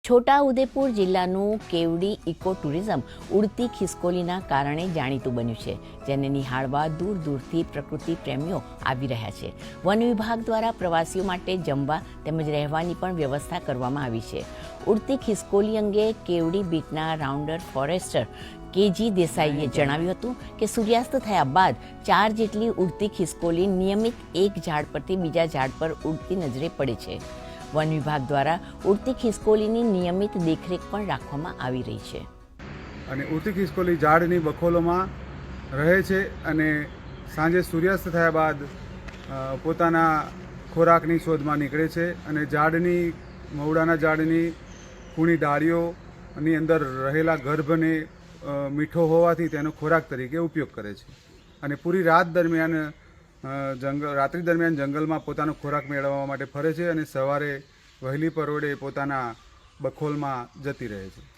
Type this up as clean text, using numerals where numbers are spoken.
છોટાઉદેપુર જિલ્લાનું કેવડી eco tourism ઉડતી ખિસકોલીના કારણે જાણીતું બન્યું છે, જેને નિહાળવા દૂર દૂરથી પ્રકૃતિ પ્રેમીઓ આવી રહ્યા છે. વન વિભાગ દ્વારા પ્રવાસીઓ માટે જમવા તેમજ રહેવાની પણ વ્યવસ્થા કરવામાં આવી છે. ઉડતી ખિસકોલી અંગે કેવડી બીટના રાઉન્ડર ફોરેસ્ટર કેજી દેસાઈએ જણાવ્યું હતું કે સૂર્યાસ્ત થયા બાદ 4 જેટલી ઉડતી ખિસકોલી નિયમિત એક ઝાડ પરથી બીજા ઝાડ પર ઉડતી નજરે પડે છે. વન વિભાગ દ્વારા ઉડતી ખિસકોલીની નિયમિત દેખરેખ પણ રાખવામાં આવી રહી છે. અને ઉડતી ખિસકોલી ઝાડની બખોલોમાં રહે છે અને સાંજે સૂર્યાસ્ત થયા બાદ પોતાના ખોરાકની શોધમાં નીકળે છે અને મવડાના ઝાડની કૂણી ડાળીઓની અંદર રહેલા ગર્ભને મીઠો હોવાથી તેનો ખોરાક તરીકે ઉપયોગ કરે છે અને પૂરી રાત દરમિયાન રાત્રિ દરમિયાન જંગલમાં પોતાનો ખોરાક મેળવવા માટે ફરે છે અને સવારે વહેલી પરોઢે પોતાના બખોલમાં જતી રહે છે.